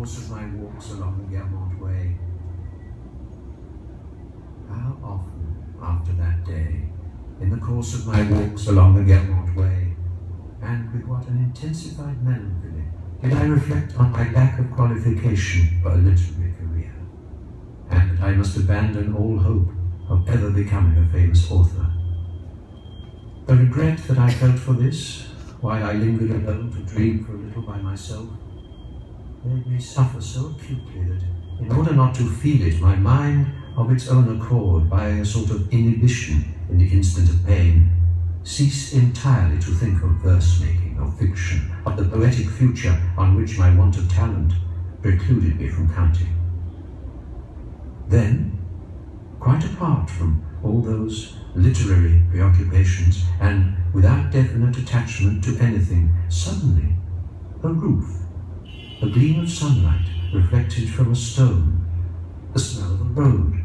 course of my walks along the Guermantes Way. How often after that day, in the course of my walks along the Guermantes Way, and with what an intensified melancholy did I reflect on my lack of qualification for a literary career, and that I must abandon all hope of ever becoming a famous author. The regret that I felt for this, while I lingered alone to dream for a little by myself, made me suffer so acutely that, in order not to feel it, my mind, of its own accord, by a sort of inhibition in the instant of pain, ceased entirely to think of verse-making, of fiction, of the poetic future on which my want of talent precluded me from counting. Then, quite apart from all those literary preoccupations, and without definite attachment to anything, suddenly a roof, a gleam of sunlight reflected from a stone, the smell of a road,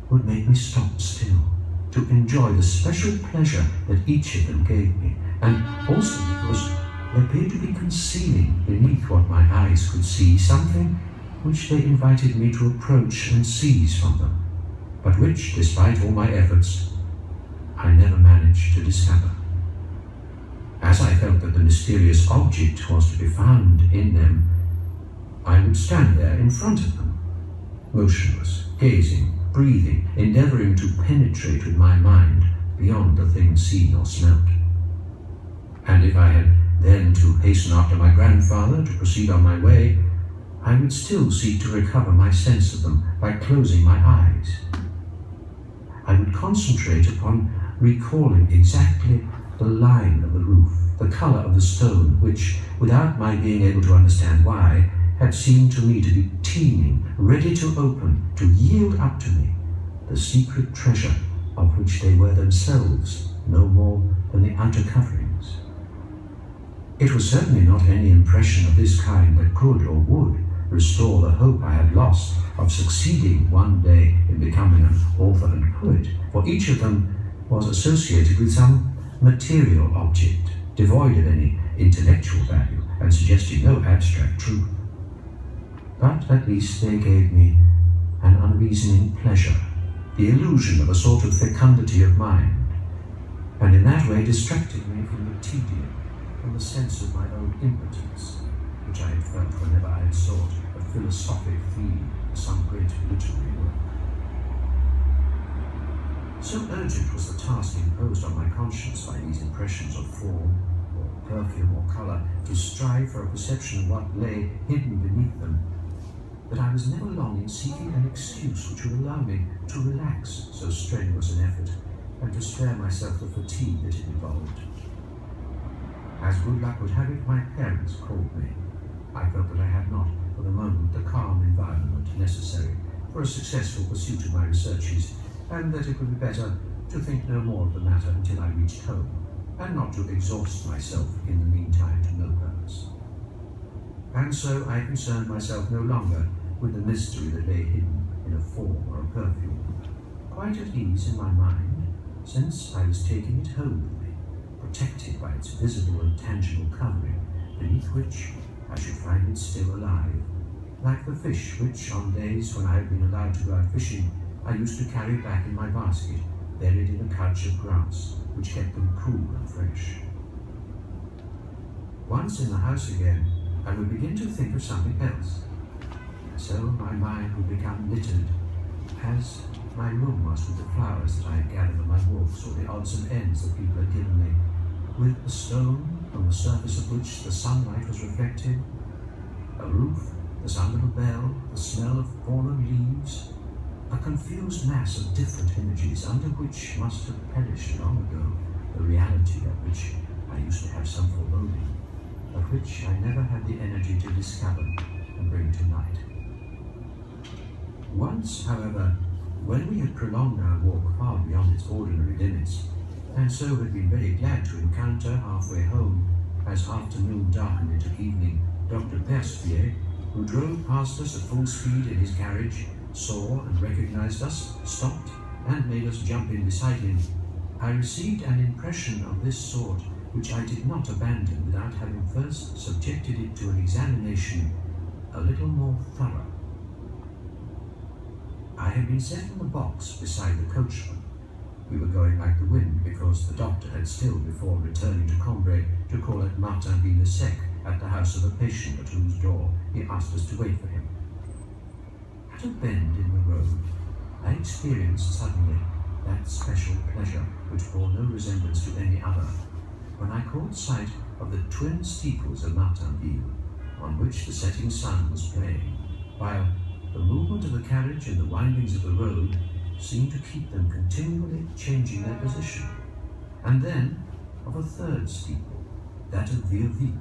would make me stop still to enjoy the special pleasure that each of them gave me, and also because they appeared to be concealing beneath what my eyes could see something which they invited me to approach and seize from them, but which, despite all my efforts, I never managed to discover. As I felt that the mysterious object was to be found in them, I would stand there in front of them, motionless, gazing, breathing, endeavoring to penetrate with my mind beyond the things seen or smelt. And if I had then to hasten after my grandfather to proceed on my way, I would still seek to recover my sense of them by closing my eyes. I would concentrate upon recalling exactly the line of the roof, the color of the stone, which, without my being able to understand why, had seemed to me to be teeming, ready to open, to yield up to me the secret treasure of which they were themselves no more than the outer coverings. It was certainly not any impression of this kind that could or would restore the hope I had lost of succeeding one day in becoming an author and poet, for each of them was associated with some material object, devoid of any intellectual value and suggesting no abstract truth. But at least they gave me an unreasoning pleasure, the illusion of a sort of fecundity of mind, and in that way distracted me from the tedium, from the sense of my own impotence, which I had felt whenever I had sought a philosophic theme for some great literary work. So urgent was the task imposed on my conscience by these impressions of form, or perfume, or color, to strive for a perception of what lay hidden beneath them, that I was never long in seeking an excuse which would allow me to relax so strenuous an effort, and to spare myself the fatigue that it involved. As good luck would have it, my parents called me. I felt that I had not, for the moment, the calm environment necessary for a successful pursuit of my researches, and that it would be better to think no more of the matter until I reached home, and not to exhaust myself in the meantime to no purpose. And so I concerned myself no longer with the mystery that lay hidden in a form or a perfume, quite at ease in my mind, since I was taking it home with me, protected by its visible and tangible covering, beneath which I should find it still alive, like the fish which, on days when I had been allowed to go out fishing, I used to carry back in my basket, buried in a couch of grass, which kept them cool and fresh. Once in the house again, I would begin to think of something else. So my mind would become littered, as my room was with the flowers that I had gathered on my walks, or the odds and ends that people had given me, with a stone on the surface of which the sunlight was reflected, a roof, the sound of a bell, the smell of fallen leaves, a confused mass of different images under which must have perished long ago the reality of which I used to have some foreboding, of which I never had the energy to discover and bring to light. Once, however, when we had prolonged our walk far beyond its ordinary limits, and so had been very glad to encounter halfway home, as afternoon darkened into evening, Dr. Perspier, who drove past us at full speed in his carriage, saw and recognized us, stopped, and made us jump in beside him, I received an impression of this sort which I did not abandon without having first subjected it to an examination a little more thorough. I had been set in the box beside the coachman. We were going like the wind because the doctor had still, before returning to Cambrai, to call at Martinville-le-Sec at the house of a patient at whose door he asked us to wait for him. At a bend in the road, I experienced suddenly that special pleasure which bore no resemblance to any other, when I caught sight of the twin steeples of Martinville, on which the setting sun was playing, while the movement of the carriage and the windings of the road seemed to keep them continually changing their position, and then of a third steeple, that of Vieux-Vic,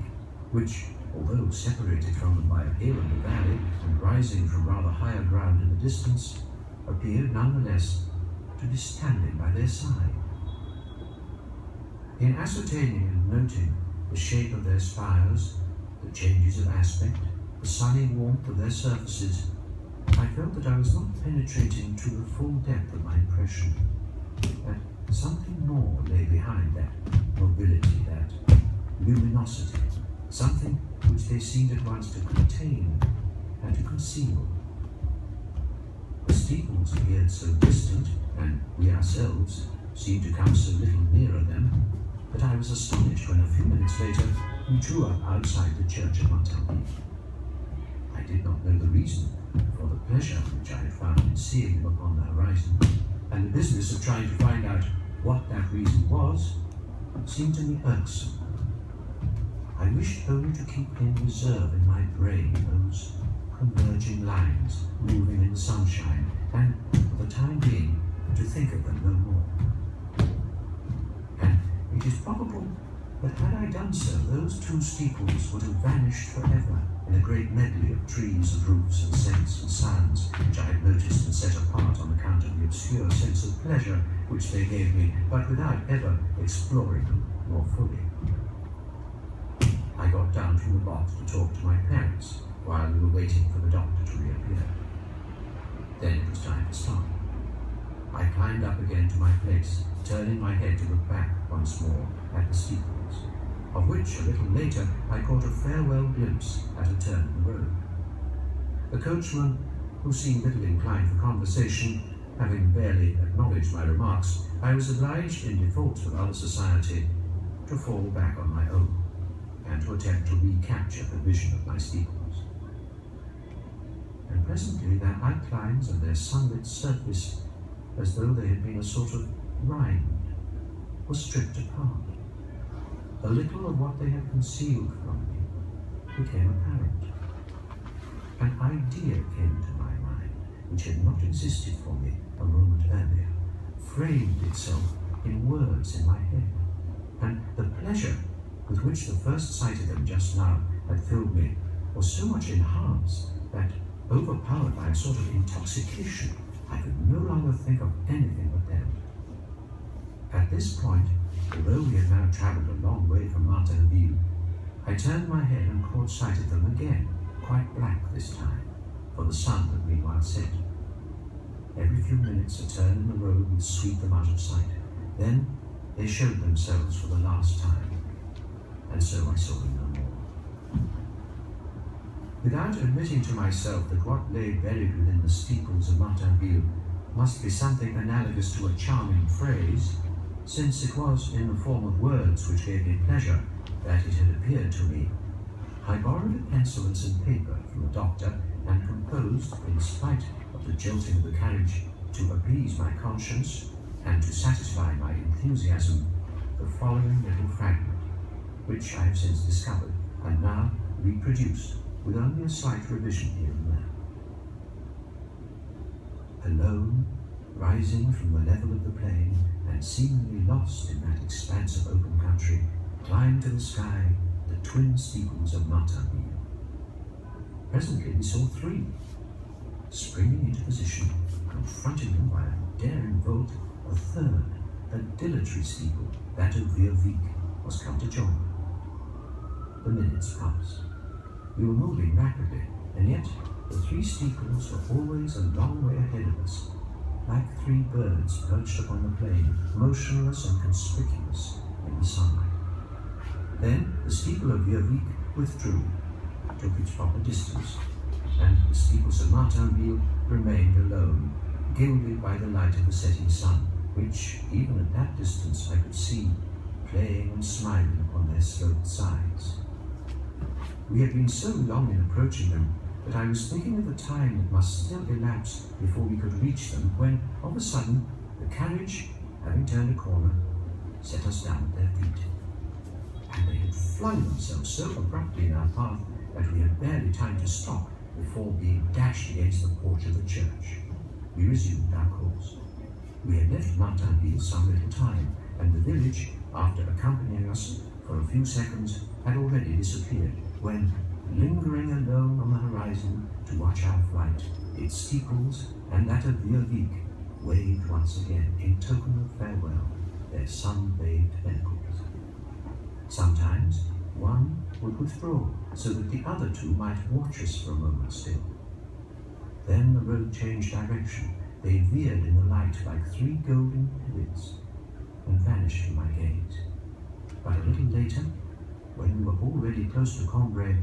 which, although separated from them by a hill and a valley, and rising from rather higher ground in the distance, appeared nonetheless to be standing by their side. In ascertaining and noting the shape of their spires, the changes of aspect, the sunny warmth of their surfaces, I felt that I was not penetrating to the full depth of my impression, that something more lay behind that mobility, that luminosity, something which they seemed at once to contain and to conceal. The steeples appeared so distant, and we ourselves seemed to come so little nearer them, that I was astonished when a few minutes later we drew up outside the church of Martinville. I did not know the reason for the pleasure which I had found in seeing them upon the horizon, and the business of trying to find out what that reason was seemed to me irksome. I wished only to keep in reserve in my brain those converging lines moving in the sunshine, and for the time being to think of them no more. And it is probable that had I done so, those two steeples would have vanished forever in a great medley of trees and roofs and scents and sounds which I had noticed and set apart on account of the obscure sense of pleasure which they gave me, but without ever exploring them more fully. I got down from the box to talk to my parents while we were waiting for the doctor to reappear. Then it was time to start. I climbed up again to my place, turning my head to look back once more at the steeples, of which a little later I caught a farewell glimpse at a turn in the road. The coachman, who seemed little inclined for conversation, having barely acknowledged my remarks, I was obliged, in default of other society, to fall back on my own, and to attempt to recapture the vision of my steeples. And presently their outlines and their sunlit surface, as though they had been a sort of rind, were stripped apart. A little of what they had concealed from me became apparent. An idea came to my mind, which had not existed for me a moment earlier, framed itself in words in my head, and the pleasure with which the first sight of them just now had filled me was so much enhanced that, overpowered by a sort of intoxication, I could no longer think of anything but them. At this point, although we had now travelled a long way from Martinville, I turned my head and caught sight of them again, quite black this time, for the sun had meanwhile set. Every few minutes a turn in the road would sweep them out of sight. Then they showed themselves for the last time, and so I saw them no more. Without admitting to myself that what lay buried within the steeples of Martinville must be something analogous to a charming phrase, since it was in the form of words which gave me pleasure that it had appeared to me, I borrowed a pencil and some paper from the doctor and composed, in spite of the jolting of the carriage, to appease my conscience and to satisfy my enthusiasm, the following little fragment, which I have since discovered and now reproduced with only a slight revision here and there. Alone, rising from the level of the plain and seemingly lost in that expanse of open country, climbed to the sky the twin steeples of Martinville. Presently we saw three, springing into position, confronting them by a daring volt. A third, a dilatory steeple, that of Vieux-Vic, was come to join them. The minutes passed. We were moving rapidly, and yet the three steeples were always a long way ahead of us, like three birds perched upon the plain, motionless and conspicuous in the sunlight. Then the steeple of Vieux-Vic withdrew, took its proper distance, and the steeples of Martinville remained alone, gilded by the light of the setting sun, which, even at that distance, I could see, playing and smiling upon their sloped sides. We had been so long in approaching them that I was thinking of the time that must still elapse before we could reach them, when, of a sudden, the carriage, having turned a corner, set us down at their feet. And they had flung themselves so abruptly in our path that we had barely time to stop before being dashed against the porch of the church. We resumed our course. We had left Martinville some little time, and the village, after accompanying us for a few seconds, had already disappeared, when, lingering alone on the horizon to watch our flight, its steeples and that of Vieux-Vic waved once again in token of farewell their sun-bathed pinnacles. Sometimes one would withdraw so that the other two might watch us for a moment still. Then the road changed direction. They veered in the light like three golden pivots and vanished from my gaze. But a little later, when we were already close to Cambrai,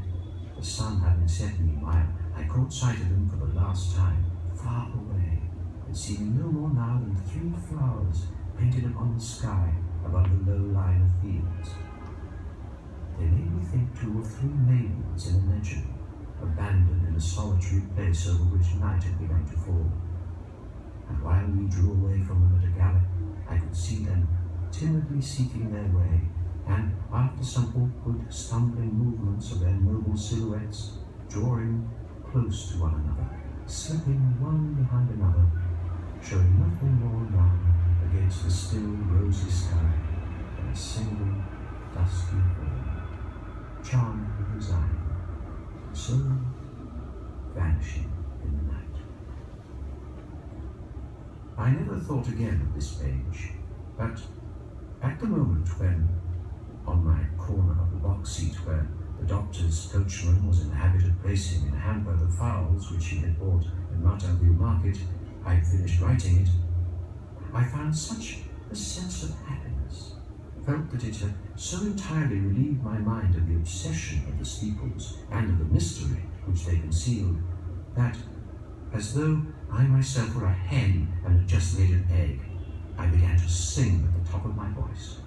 the sun having set meanwhile, I caught sight of them for the last time, far away, and seeming no more now than three flowers painted upon the sky above the low line of fields. They made me think too of three maidens in a legend, abandoned in a solitary place over which night had begun to fall. And while we drew away from them at a gallop, I could see them timidly seeking their way, and after some awkward, stumbling movements of their noble silhouettes, drawing close to one another, slipping one behind another, showing nothing more now against the still rosy sky than a single dusky form, charming and resigned, so vanishing in the night. I never thought again of this page, but at the moment when, on my corner of the box seat where the doctor's coachman was in the habit of placing in a hamper the fowls which he had bought in Martinville Market, I had finished writing it, I found such a sense of happiness, felt that it had so entirely relieved my mind of the obsession of the steeples and of the mystery which they concealed, that, as though I myself were a hen and had just laid an egg, I began to sing at the top of my voice.